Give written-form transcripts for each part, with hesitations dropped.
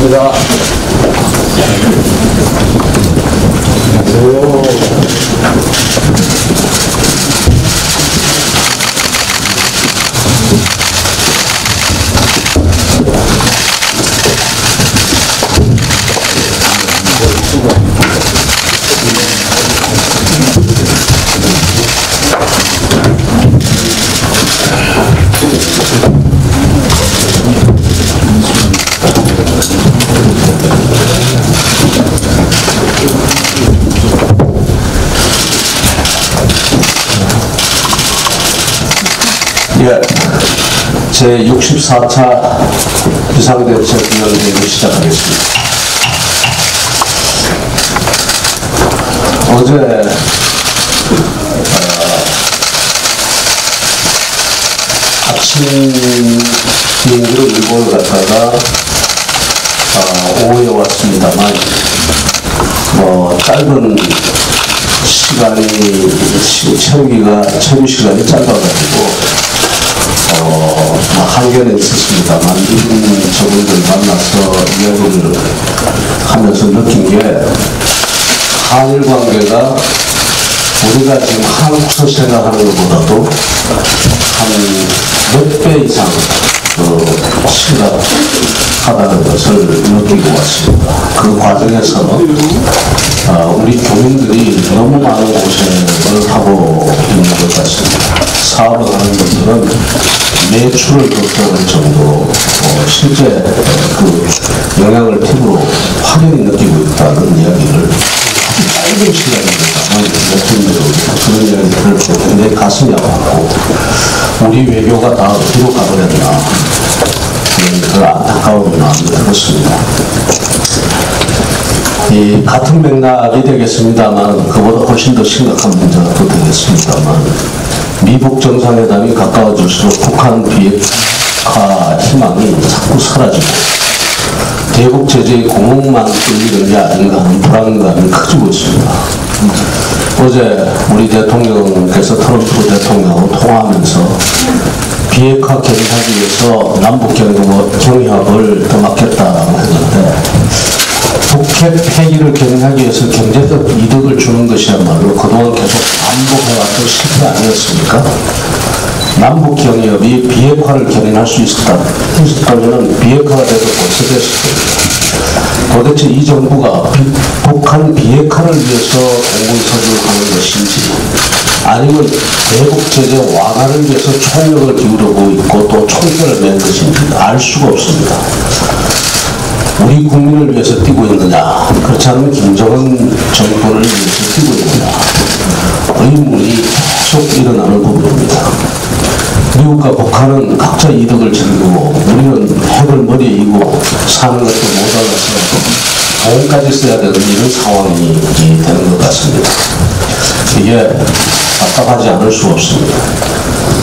반갑습니다. 예, 제 64차 비상대책위원회를 시작하겠습니다. 어제 아침 비행기로 일본을 갔다가 오후에 왔습니다만 짧은 체류 시간이 짧아가지고 한계는 있었습니다만 이분 저분들 만나서 이야기를 하면서 느낀 게 한일 관계가 우리가 지금 한국에서 생각하는 것보다도 한 몇 배 이상 심각하다는 것을 느끼고 왔습니다. 그 과정에서 우리 교민들이 너무 많은 고생을 하고 있는 것 같습니다. 사업을 하는 분들은 매출을 걱정할 정도로 실제 그 영향을 피부로 확연히 느끼고 있다는 이야기를 짧은 시간입니다만 그런 이야기를 굉장히 가슴이 아팠고 우리 외교가 다 어디로 가버렸나 그 안타까운 마음이 들었습니다. 이 같은 맥락이 되겠습니다만 그보다 훨씬 더 심각한 문제가 또 되겠습니다만 미북 정상회담이 가까워질수록 북한 비핵화 희망이 자꾸 사라지고 대북 제재의 구멍만 뚫리는 게 아닌가 하는 불안감이 커지고 있습니다. 어제 우리 대통령께서 트럼프 대통령하고 통화하면서 비핵화 결의하기 위해서 남북 경협을 더 막겠다라고 했는데 북핵 폐기를 결의하기 위해서 경제적 이득을 주는 것이야말로 그동안 계속 반복해왔던 실패 아니었습니까? 남북 경협이 비핵화를 결의할 수 있었다면 비핵화가 돼도 벌써 됐을 겁니다. 도대체 이 정부가 북한 비핵화를 위해서 공군서주를 하는 것인지 아니면 대북 제재 완화를 위해서 총력을 기울이고 있고 또 총대를 맨 것인지 알 수가 없습니다. 우리 국민을 위해서 뛰고 있느냐, 그렇지 않으면 김정은 정권을 위해서 뛰고 있느냐 의문이 계속 일어나는 부분입니다. 미국과 북한은 각자 이득을 즐기고 우리는 핵을 머리에 이고 사는 것도 모자라서 돈까지 써야 되는 이런 상황이 되는 것 같습니다. 이게 답답하지 않을 수 없습니다.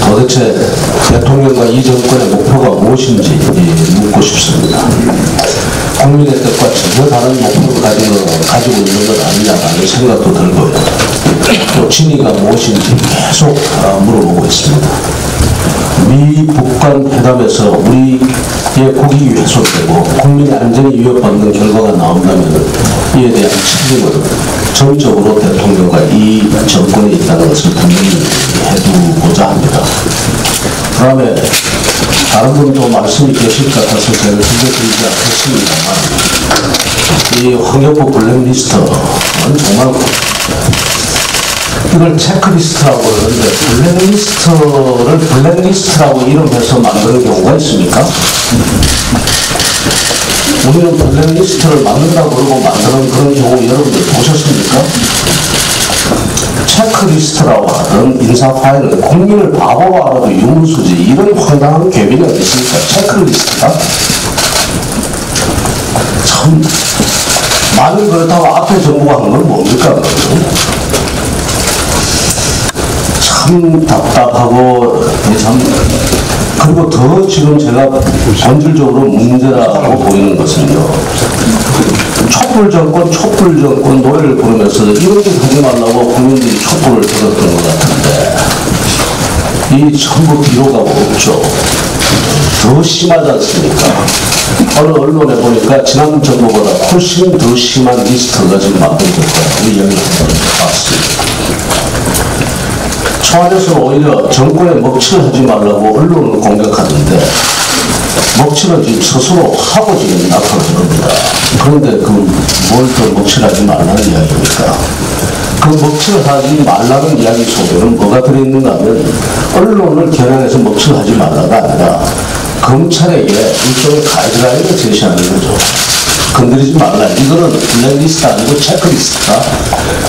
도대체 대통령과 이 정권의 목표가 무엇인지 묻고 싶습니다. 국민의 뜻과 전혀 다른 목표를 가지고 있는 것 아니냐라는 생각도 들고요. 또 진위가 무엇인지 계속 물어보고 있습니다. 미 북한 회담에서 우리의 국익이 훼손되고 국민의 안전이 위협받는 결과가 나온다면 이에 대한 책임을 전적으로 대통령과 이 정권에 있다는 것을 분명히 해두고자 합니다. 그 다음에 다른 분도 말씀이 계실 것 같아서 제가 드리지 않겠습니다만 이 환경부 블랙리스트는 정말 이걸 체크리스트라고 그러는데 블랙리스트라고 이름해서 만드는 경우가 있습니까? 우리는 블랙리스트를 만든다고 그러고 만드는 그런 경우 여러분들 보셨습니까? 체크리스트라고 하던 인사 파일은 국민을 바보로 알아도 유무수지 이런 황당한 괴비가 어디 있습니까? 체크리스트가? 참 만일 그렇다고 앞에 정부가 한 건 뭡니까? 참 답답하고 참 그리고 더 지금 제가 본질적으로 문제라고 보이는 것은요. 촛불 정권 노래를 부르면서 이렇게 하지 말라고 국민들이 촛불을 들었던 것 같은데 이 전부 뒤로 가고 없죠. 더 심하지 않습니까? 어느 언론에 보니까 지난 정부보다 훨씬 더 심한 리스트가 지금 만들어질 거라고 이야기를 봤습니다. 청와대에서는 오히려 정권에 먹칠을 하지 말라고 언론을 공격하는데 먹칠은 지금 스스로 하고 지금 나타나는 겁니다. 그런데 뭘 더 먹칠하지 말라는 이야기입니까? 그 먹칠을 하지 말라는 이야기 속에는 뭐가 들어있는가 하면 언론을 겨냥해서 먹칠을 하지 말라가 아니라 검찰에게 일종의 가이드라인을 제시하는 거죠. 건드리지 말라. 이거는 블랙리스트 아니고 체크리스트다.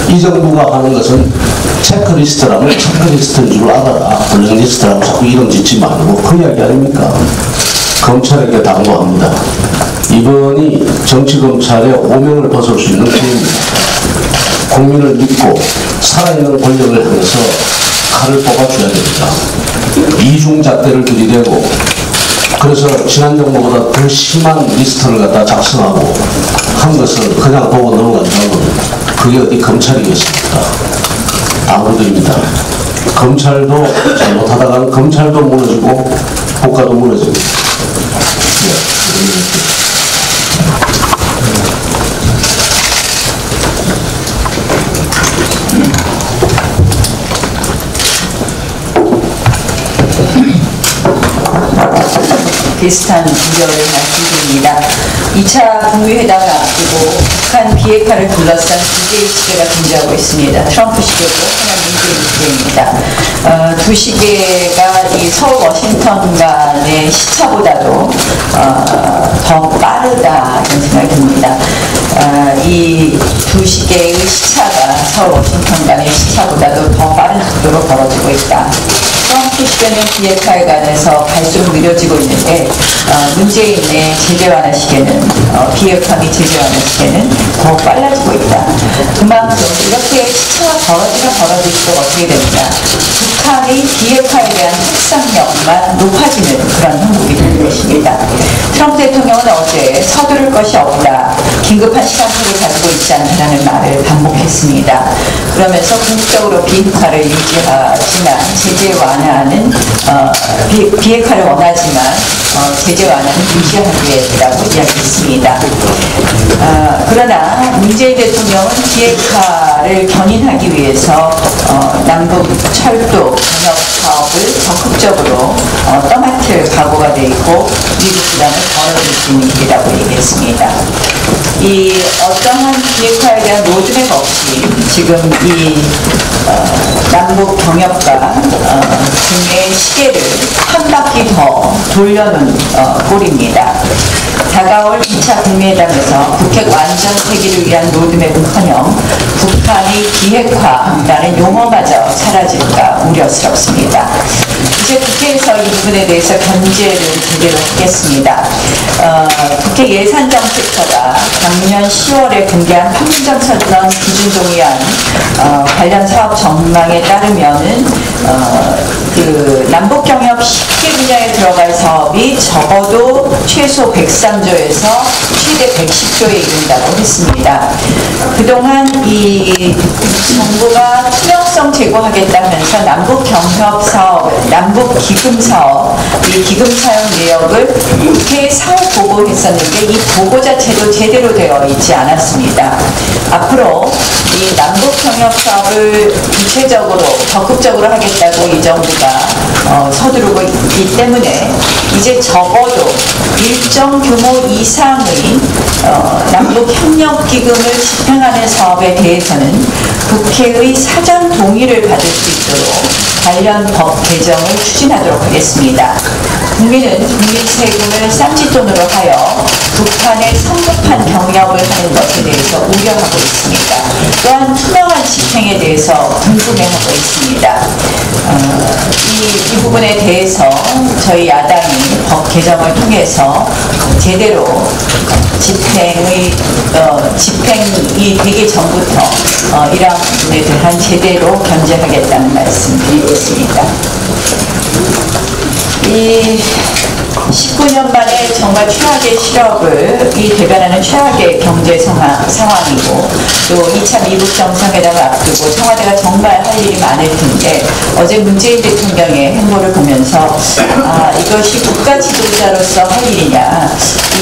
이 정부가 하는 것은 체크리스트라면 체크리스트인 줄 알아라. 블랙리스트라고 자꾸 이름 짓지 말고 그 이야기 아닙니까? 검찰에게 당부합니다. 이번이 정치검찰의 오명을 벗을 수 있는 기회입니다. 국민을 믿고 살아있는 권력을 향해서 칼을 뽑아줘야 됩니다. 이중잣대를 들이대고 그래서 지난 정부보다 더 심한 리스트를 갖다 작성하고 한 것을 그냥 보고 넘어간다면 그게 어디 검찰이겠습니까? 당부드립니다. 검찰도 잘못하다가는 검찰도 무너지고 국가도 무너집니다. 비슷한 우려를 말씀드립니다. 2차 북미회담을 앞두고 북한 비핵화를 둘러싼 두 개의 시계가 존재하고 있습니다. 트럼프 시계고 하나 문재인 시계입니다. 두 시계가 이 서울 워싱턴 간의 시차보다도 더 빠르다 이런 생각이 듭니다. 이 두 시계의 시차가 서울 워싱턴 간의 시차보다도 더 빠른 속도로 벌어지고 있다. 트럼프 시계는 비핵화에 관해서 갈수록 느려지고 있는데 문재인의 제재 완화 시계는 비핵화 및 제재 완화 시계는 더 빨라지고 있다. 그만큼 이렇게 시차가 벌어지면 벌어질수록 어떻게 됩니까? 북한의 비핵화에 대한 확산력만 높아지는 그런 형국이 될 것입니다. 트럼프 대통령은 어제 서두를 것이 없다. 긴급한 시간표를 가지고 있지 않다는 말을 반복했습니다. 그러면서 궁극적으로 비핵화를 유지하지만 제재 완화는 비핵화를 원하지만 제재 완화는 유지하기라고 이야기했습니다. 그러나 문재인 대통령은 비핵화를 견인하기 위해서 남북 철도 경협 사업을 적극적으로 떠맡을 각오가 돼 있고 미국 부담을 덜어줄 수 있는 길이라고 얘기했습니다. 이 어떠한 비핵화에 대한 로드맵 없이 지금 이 남북 경협과 중의 시계를 한 바퀴 더 돌려놓은 꼴입니다. 다가올 2차 북미회담에서 북핵 완전 폐기를 위한 로드맵은커녕 북한의 비핵화라는 용어마저 사라질까 우려스럽습니다. 이제 국회에서 이 부분에 대해서 견제를 제대로 하겠습니다. 국회 예산정책처가 작년 10월에 공개한 판문점선언 기준동의안 관련 사업 전망에 따르면은 그 남북경협 시계 분야에 들어갈 사업이 적어도 최소 103조에서 최대 110조에 이른다고 했습니다. 그동안 이 정부가 투명성 제고하겠다면서 남북경협 사업, 남북기금 사업, 이 기금 사용 내역을 국회에 사후 보고했었는데 이 보고 자체도 제대로 되어 있지 않았습니다. 앞으로 이 남북경협 사업을 구체적으로 적극적으로 하겠다고 이 정부가 서두르고 있기 때문에 이제 적어도 일정 규모 이상의 남북협력기금을 집행하는 사업에 대해서는 국회의 사전 동의를 받을 수 있도록 관련 법 개정을 추진하도록 하겠습니다. 국민은 국민 세금을 쌈짓돈으로 하여 북한에 성급한 병역을 하는 것에 대해서 우려하고 있습니다. 또한 투명한 집행에 대해서 궁금해하고 있습니다. 이 부분에 대해서 저희 야당이 법 개정을 통해서 제대로 집행이 되기 전부터 이러한 부분에 대한 제대로 견제하겠다는 말씀 드리겠습니다. 이 19년 만에 정말 최악의 실업을 대변하는 최악의 경제 상황이고 또 2차 미국 정상회담을 앞두고 청와대가 정말 할 일이 많을 텐데 어제 문재인 대통령의 행보를 보면서 보면서 이것이 국가 지도자로서 할 일이냐,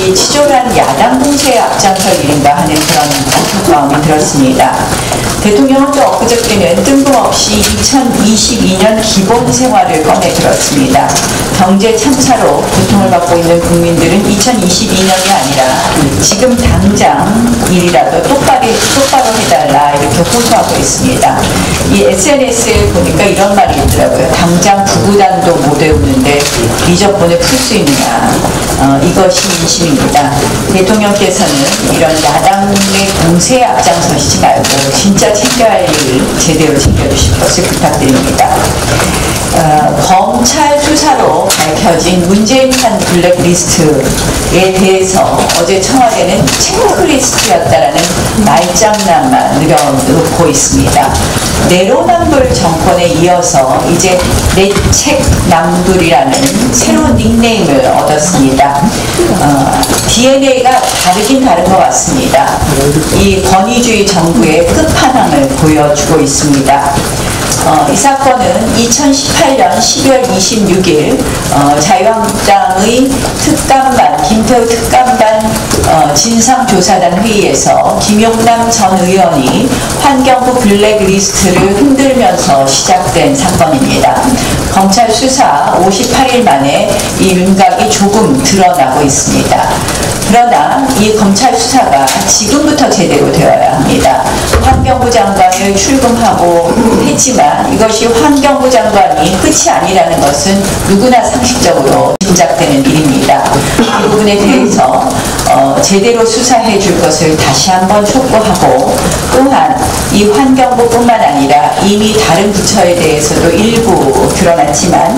이 치졸한 야당 공세에 앞장설 일인가 하는 그런 안타까움이 들었습니다. 대통령은 또 엊그저께는 뜬금없이 2022년 기본생활을 꺼내 들었습니다. 경제 참사로 고통을 받고 있는 국민들은 2022년이 아니라 지금 당장이라도 똑바로 해달라 이렇게 호소하고 있습니다. 이 SNS에 보니까 이런 말이 있더라고요. 당장 구구단도 못 외우는데 미적분을 풀 수 있느냐. 이것이 민심입니다. 대통령께서는 이런 야당의 공세에 앞장서시지 말고 진짜 챙겨야 할 일을 제대로 챙겨주실 것을 부탁드립니다. 검찰 수사로 밝혀진 문재인판 블랙리스트에 대해서 어제 청와대는 체크리스트였다라는 말장난만 늘어놓고 있습니다. 내로남불 정권에 이어서 이제 내책남불이라는 새로운 닉네임을 얻었습니다. DNA가 다르긴 다른 것 같습니다. 이 권위주의 정부의 끝판왕을 보여주고 있습니다. 이 사건은 2018년 12월 26일 자유한국당의 특감반, 김태우 특감반 진상조사단 회의에서 김용남 전 의원이 환경부 블랙리스트를 흔들면서 시작된 사건입니다. 검찰 수사 58일 만에 이 윤곽이 조금 드러나고 있습니다. 그러나 이 검찰 수사가 지금부터 제대로 되어야 합니다. 환경부 장관을 출금하고 했지만 이것이 환경부 장관이 끝이 아니라는 것은 누구나 상식적으로 짐작되는 일입니다. 이 부분에 대해서 제대로 수사해 줄 것을 다시 한번 촉구하고, 또한 이 환경부뿐만 아니라 이미 다른 부처에 대해서도 일부 드러났지만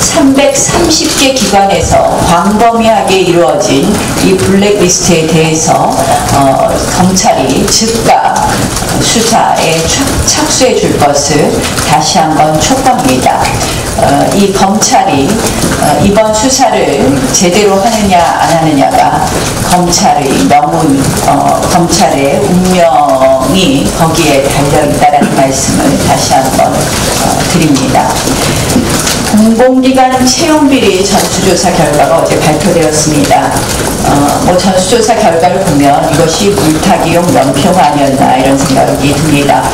330개 기관에서 광범위하게 이루어진 이 블랙리스트에 대해서 검찰이 즉각 수사에 착수해 줄 것을 다시 한번 촉구합니다. 이 검찰이 이번 수사를 제대로 하느냐 안 하느냐가 검찰의 운명이 거기에 달려있다는 말씀을 다시 한번 드립니다. 공공기관 채용비리 전수조사 결과가 어제 발표되었습니다. 전수조사 결과를 보면 이것이 물타기용 연평 아니었나 이런 생각이 듭니다.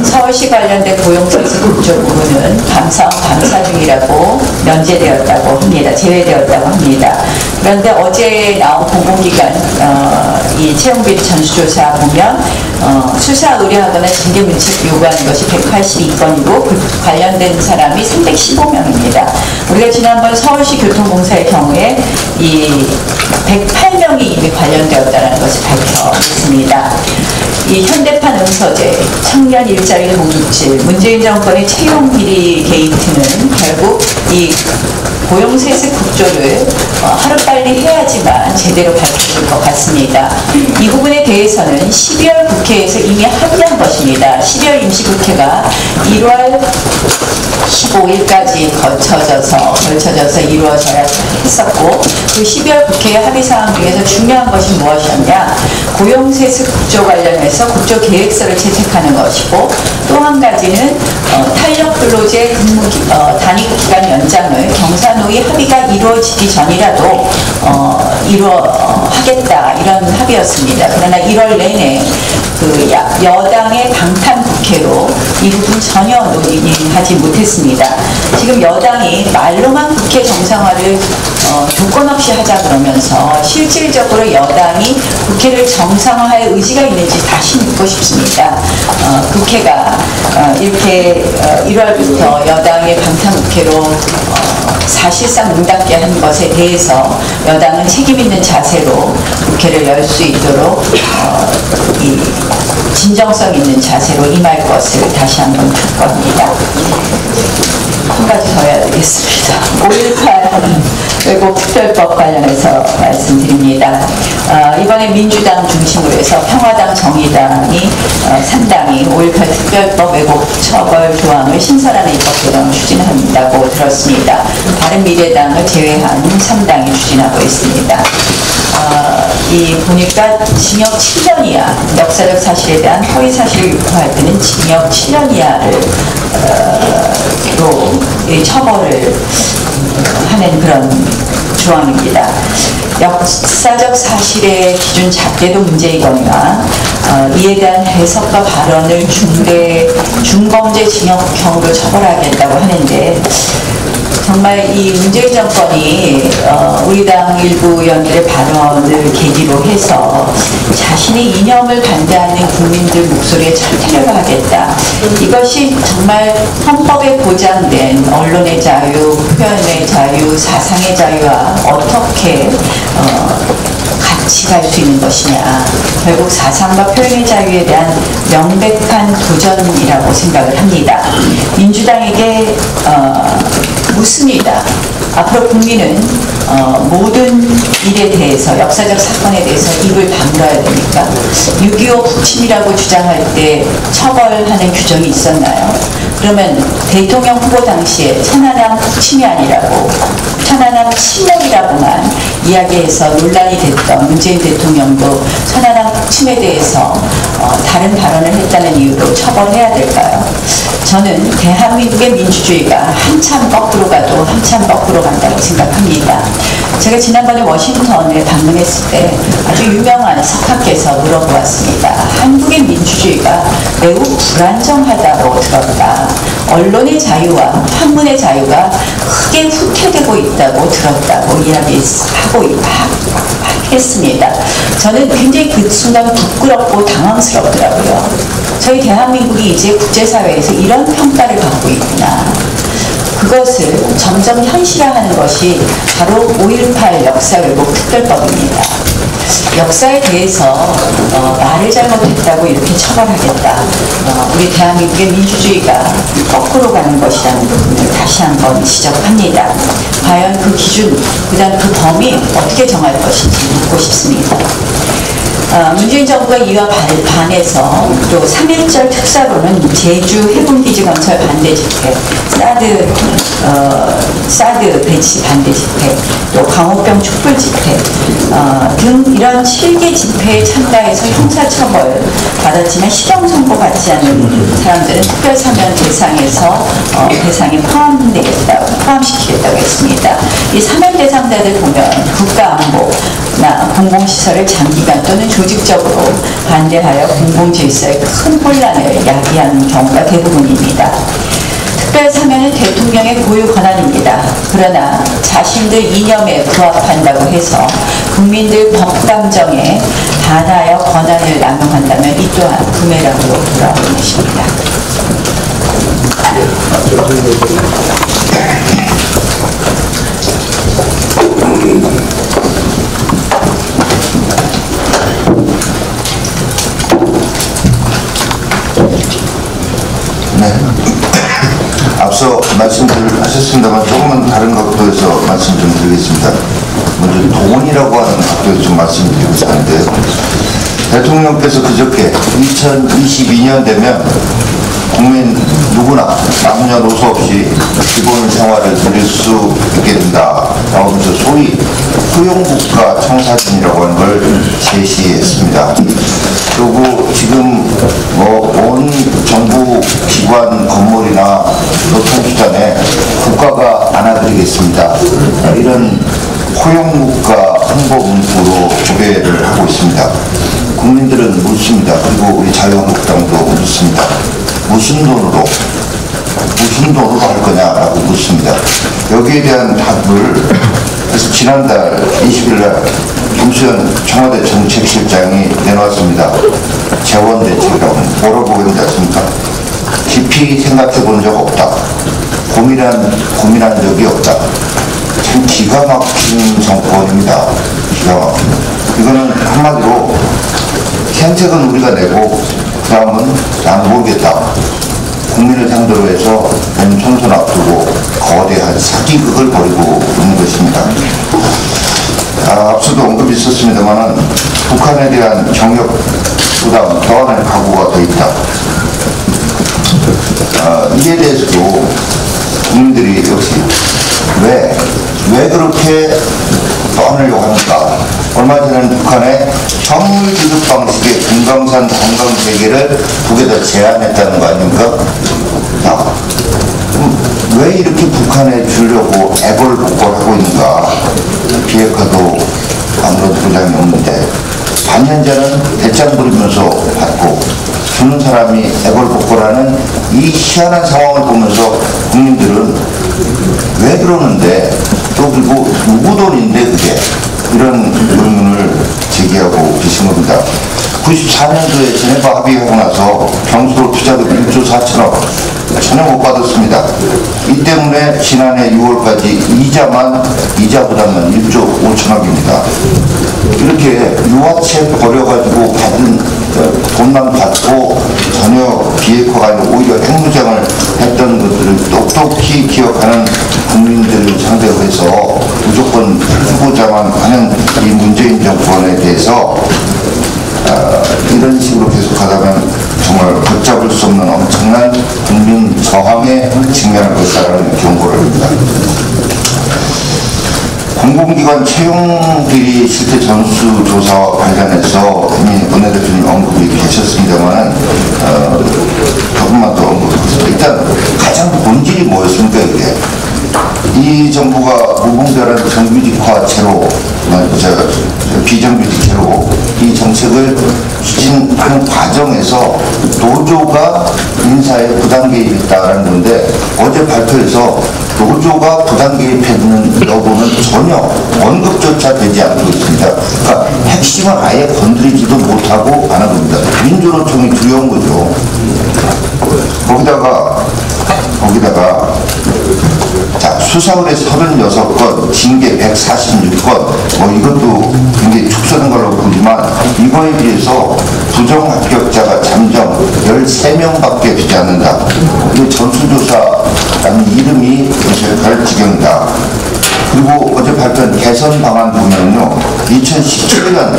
서울시 관련된 고용세수 국조 부분은 감사 중이라고 면제되었다고 합니다. 제외되었다고 합니다. 그런데 어제 나온 공공기관 이 채용비리 전수조사 보면 수사 의뢰하거나 징계문책 요구하는 것이 182건이고 관련된 사람이 315명입니다. 우리가 지난번 서울시 교통공사의 경우에 이 108명이 이미 관련되었다는 것을 밝혀냈습니다. 이 현대판 응서제, 청년 일자리 공급질, 문재인 정권의 채용 비리 게이트는 결국 이 고용세습 국조를 하루빨리 해야지만 제대로 밝혀질 것 같습니다. 이 부분에 대해서는 12월 국회에서 이미 합의한 것입니다. 12월 임시국회가 1월 15일까지 걸쳐져서 이루어져야 했었고, 그 12월 국회의 합의사항 중에서 중요한 것이 무엇이었냐, 고용세습 국조 관련해서 국조계획서를 채택하는 것이고, 또 한 가지는 탄력근로제 단위기간 연장을 경사노위 합의가 이루어지기 전이라도 하겠다, 이런 합의였습니다. 그러나 1월 내내 그 여당의 방탄 국회로 이 부분 전혀 논의하지 못했습니다. 지금 여당이 말로만 국회 정상화를 조건 없이 하자 그러면서 실질적으로 여당이 국회를 정상화할 의지가 있는지 다시 묻고 싶습니다. 국회가 이렇게 1월부터 여당의 방탄 국회로 사실상 문 닫게 한 것에 대해서 여당은 책임 있는 자세로 국회를 열 수 있도록 이 진정성 있는 자세로 임할 것을 다시 한번 촉구합니다. 한 가지 더 해야 되겠습니다. 5.18 외국특별법 관련해서 말씀드립니다. 이번에 민주당 중심으로 해서 평화당, 정의당이 상당히 5.18 특별법 왜곡처벌 조항을 신설하는 입법 개정을 추진한다고 들었습니다. 바른미래당을 제외한 3당이 추진하고 있습니다. 이 보니까 징역 7년 이하, 역사적 사실에 대한 허위 사실을 유포할 때는 징역 7년 이하를 로 처벌을 하는 그런 조항입니다. 역사적 사실의 기준 잣대도 문제이거니와 이에 대한 해석과 발언을 중범죄 징역형으로 처벌하겠다고 하는데, 정말 이 문재인 정권이 우리 당 일부 의원들의 발언을 계기로 해서 자신의 이념을 반대하는 국민들 목소리에 철퇴를 하겠다. 이것이 정말 헌법에 보장된 언론의 자유, 표현의 자유, 사상의 자유와 어떻게 같이 갈 수 있는 것이냐. 결국 사상과 표현의 자유에 대한 명백한 도전이라고 생각을 합니다. 민주당에게 묻습니다. 앞으로 국민은 모든 일에 대해서, 역사적 사건에 대해서 입을 다물어야 됩니까? 6.25 북침이라고 주장할 때 처벌하는 규정이 있었나요? 그러면 대통령 후보 당시에 천안함 북침이 아니라고, 천안함 침몰이라고만 이야기해서 논란이 됐던 문재인 대통령도 천안함 북침에 대해서 다른 발언을 했다는 이유로 처벌해야 될까요? 저는 대한민국의 민주주의가 한참 거꾸로 가도 한참 거꾸로 간다고 생각합니다. 제가 지난번에 워싱턴에 방문했을 때 아주 유명한 석학께서 물어보았습니다. 한국의 민주주의가 매우 불안정하다고 들었다. 언론의 자유와 판문의 자유가 크게 후퇴되고 있다고 들었다고 했습니다. 저는 굉장히 그 순간 부끄럽고 당황스럽더라고요. 저희 대한민국이 이제 국제사회에서 이런 평가를 받고 있구나. 그것을 점점 현실화하는 것이 바로 5.18 역사회복 특별법입니다. 역사에 대해서 말을 잘못했다고 이렇게 처벌하겠다. 우리 대한민국의 민주주의가 거꾸로 가는 것이라는 부분을 다시 한번 지적합니다. 과연 그 기준, 그다음 그 범위 어떻게 정할 것인지 묻고 싶습니다. 문재인 정부가 이와 반해서 또 3.1절 특사로는 제주 해군기지 건설 반대 집회, 사드 배치 반대 집회, 또 광우병 촛불 집회 등 이런 7개 집회에 참가해서 형사처벌 받았지만 실형 선고 받지 않는 사람들은 특별사면 대상에 포함시키겠다고 했습니다. 이 사면 대상자들 보면 국가안보나 공공시설을 장기간 또는 조직적으로 반대하여 공공질서에 큰 혼란을 야기하는 경우가 대부분입니다. 특별사면은 대통령의 고유 권한입니다. 그러나 자신들 이념에 부합한다고 해서 국민들 법감정에 반하여 권한을 남용한다면 이 또한 부메랑으로 돌아오는 것입니다. 네. 앞서 말씀을 하셨습니다만 조금은 다른 각도에서 말씀 좀 드리겠습니다. 먼저 돈이라고 하는 각도에서 좀 말씀드리고 싶은데, 대통령께서 그저께 2022년 되면 국민 누구나 남녀노소 없이 기본 생활을 누릴 수 있게 된다 라면서 소위 후용국가 청사진이라고 하는 걸 제시했습니다. 그리고 지금 온 정부 기관 건물이나 노통수단에 국가가 안아드리겠습니다, 이런 호용국가 홍보 문구로 조배를 하고 있습니다. 국민들은 묻습니다. 그리고 우리 자유한국당도 묻습니다. 무슨 돈으로 할 거냐라고 묻습니다. 여기에 대한 답을 그래서 지난달 20일 날 김수현 청와대 정책실장이 내놓았습니다. 재원대책이라고. 뭐라고 했는지 아십니까? 깊이 생각해 본 적 없다. 고민한 적이 없다. 참 기가 막힌 정권입니다. 기가 막힌. 이거는 한마디로 생색은 우리가 내고 그 다음은 난 모르겠다. 국민을 상대로 해서 본 총선 앞두고 거대한 사기극을 벌이고 있는 것입니다. 앞서도 언급이 있었습니다만 북한에 대한 경력 부담 더하는 각오가 돼 있다. 이에 대해서도 국민들이 역시 왜 그렇게 떠안으려고 하는가, 얼마 전에는 북한의 현물 지급 방식의 금강산 관광 재개를 북에다 제안했다는 거 아닙니까? 왜 이렇게 북한에 주려고 애걸복걸하고 있는가? 비핵화도 아무런 보장이 없는데 반년자는 대장 부리면서 받고 주는 사람이 애걸복걸하는 이 희한한 상황을 보면서 국민들은 왜 그러는데 또 그리고 누구 돈인데 그게 이런 의문을 제기하고 계신 겁니다. 94년도에 제네바 합의하고 나서 경수로 투자금 1조 4천억 전혀 못 받았습니다. 이 때문에 지난해 6월까지 이자 부담은 1조 5천억입니다. 이렇게 유화채 버려가지고 받은 돈만 받고 전혀 비핵화가 아니라 오히려 핵무장을 했던 것들을 똑똑히 기억하는 국민들을 상대로 해서 무조건 후보자만 하는 이 문재인 정권에 대해서 이런 식으로 계속하다면 정말 걷잡을 수 없는 엄청난 국민 저항에 직면할 것이라는 경고를 합니다. 공공기관 채용 비리 실태 전수조사와 관련해서 이미 원내대표님 언급이 계셨습니다만 조금만 더 언급하겠습니다. 일단 가장 본질이 뭐였습니까 이게? 이 정부가 무분별한 정규직화 제로, 비정규직 제로 이 정책을 추진하는 과정에서 노조가 인사에 부당 개입했다는 건데 어제 발표에서 노조가 부당 개입했는 여부는 전혀 언급조차 되지 않고 있습니다. 그러니까 핵심은 아예 건드리지도 못하고 하는 겁니다. 민주노총이 두려운 거죠. 거기다가 자, 수사원의 36건, 징계 146건, 이것도 굉장히 축소된 걸로 보지만 이거에 비해서 부정합격자가 잠정 13명밖에 되지 않는다. 이게 전수조사라는 이름이 갈 지경이다. 그리고 어제 발표한 개선 방안 보면요, 2017년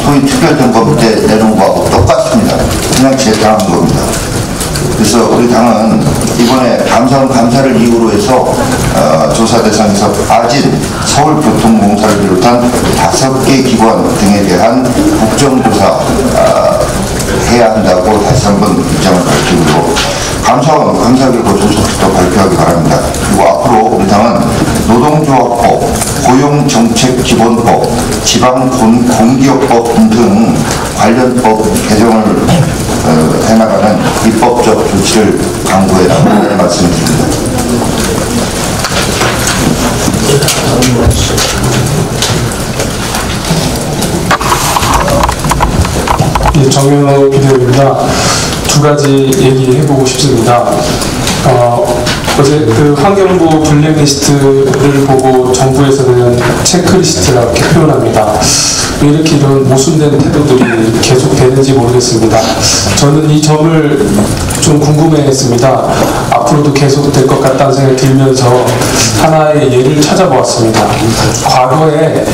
소위 특별점검 때 내놓은 거하고 똑같습니다. 그냥 재탕한 겁니다. 그래서 우리 당은 이번에 감사를 이유로 해서 조사 대상에서 빠진 서울교통공사를 비롯한 5개 기관 등에 대한 국정조사 해야 한다고 다시 한번 입장을 밝히고 감사원 감사 결과 조사도 발표하기 바랍니다. 그리고 앞으로 우리 당은 노동조합법, 고용정책기본법, 지방공기업법 등 관련 법 개정을 해나가는 입법적 조치를 강구해라고 말씀드립니다. 예, 정윤호 비대위입니다. 두 가지 얘기해보고 싶습니다. 어제 그 환경부 블랙리스트를 보고 정부에서는 체크리스트라고 이렇게 표현합니다. 왜 이렇게 이런 모순된 태도들이 계속되는지 모르겠습니다. 저는 이 점을 좀 궁금해했습니다. 앞으로도 계속될 것 같다는 생각이 들면서 하나의 예를 찾아보았습니다. 과거에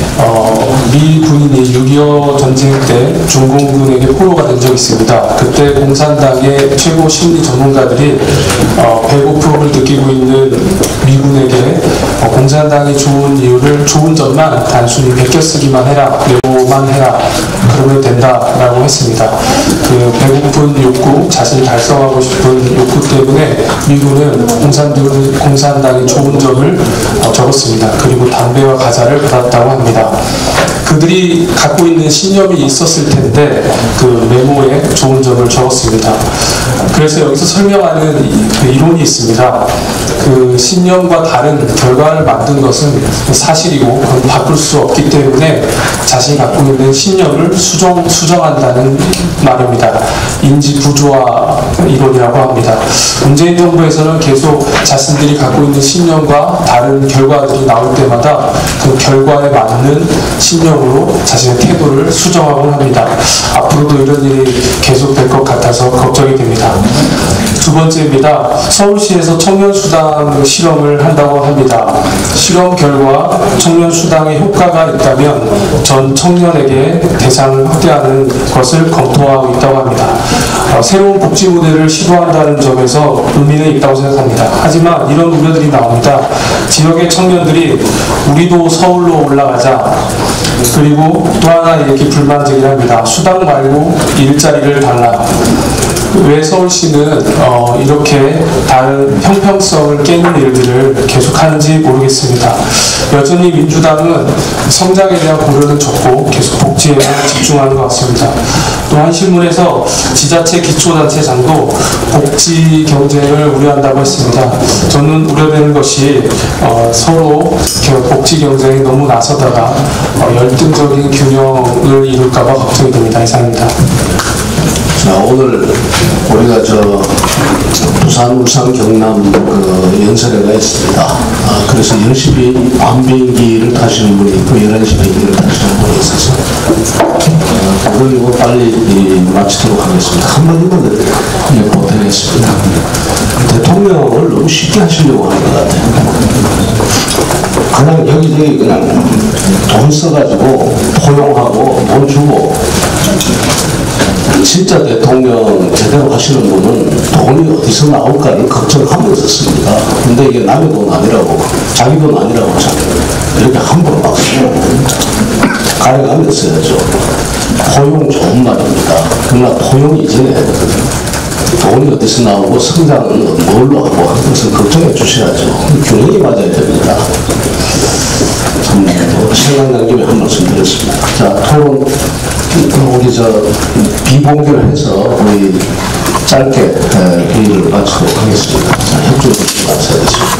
미 군인이 6.25 전쟁 때 중공군에게 포로가 된 적이 있습니다. 그때 공산당의 최고 심리 전문가들이 배고픔을 느끼고 있는 미군에게 공산당이 좋은 이유를 좋은 점만 단순히 베껴쓰기만 해라, 메모만 해라, 그러면 된다라고 했습니다. 그 배고픈 욕구, 자신이 달성하고 싶은 욕구 때문에 미군은 공산당의 좋은 점을 적었습니다. 그리고 담배와 과자를 받았다고 합니다. 그들이 갖고 있는 신념이 있었을 텐데 그 메모에 좋은 점을 적었습니다. 그래서 여기서 설명하는 그 이론이 있습니다. 그 신념과 다른 결과를 만든 것은 사실이고 그건 바꿀 수 없기 때문에 자신이 갖고 있는 신념을 수정한다는 말입니다. 인지부조화 이론이라고 합니다. 문재인 정부에서는 계속 자신들이 갖고 있는 신념과 다른 결과들이 나올 때마다 그 결과에 맞는 신념으로 자신의 태도를 수정하곤 합니다. 앞으로도 이런 일이 계속될 것 같아서 걱정이 됩니다. 두 번째입니다. 서울시에서 청년수당 실험을 한다고 합니다. 실험 결과 청년수당의 효과가 있다면 전 청년에게 대상 예산을 확대하는 것을 검토하고 있다고 합니다. 새로운 복지 모델을 시도한다는 점에서 의미는 있다고 생각합니다. 하지만 이런 우려들이 나옵니다. 지역의 청년들이 우리도 서울로 올라가자, 그리고 또 하나 이렇게 불만제기를 합니다. 수당 말고 일자리를 달라. 왜 서울시는 이렇게 다른 형평성을 깨는 일들을 계속하는지 모르겠습니다. 여전히 민주당은 성장에 대한 고려는 적고 계속 복지에만 집중하는 것 같습니다. 또한 신문에서 지자체 기초단체장도 복지 경쟁을 우려한다고 했습니다. 저는 우려되는 것이 서로 복지 경쟁에 너무 나서다가 열등적인 균형을 이룰까봐 걱정이 됩니다. 이상입니다. 자, 오늘 우리가 부산, 울산, 경남 연설회가 있습니다. 그래서 10시 밤 비행기를 타시는 분이 있고 11시 비행기를 타시는 분이 있어서 그걸 빨리 마치도록 하겠습니다. 한마디만 보태겠습니다. 대통령을 너무 쉽게 하시려고 하는 것 같아요. 그냥 여기저기 그냥 돈 써가지고 포용하고 돈 주고, 진짜 대통령 제대로 하시는 분은 돈이 어디서 나올까를 걱정하면서 씁니다. 근데 이게 남의 돈 아니라고, 자기 돈 아니라고 이렇게 함부로 막 쓰고 가려가면서 써야죠. 포용 좋은 말입니다. 그러나 포용 이전에 돈이 어디서 나오고 성장은 뭘로 하고 하는 것을 걱정해 주셔야죠. 균형이 맞아야 됩니다. 생각난 김에 한 말씀 드렸습니다. 자, 토론 우리 비공개를 해서 우리 짧게 회의를 마치도록 하겠습니다. 자, 협조해 주시기 바라겠습니다.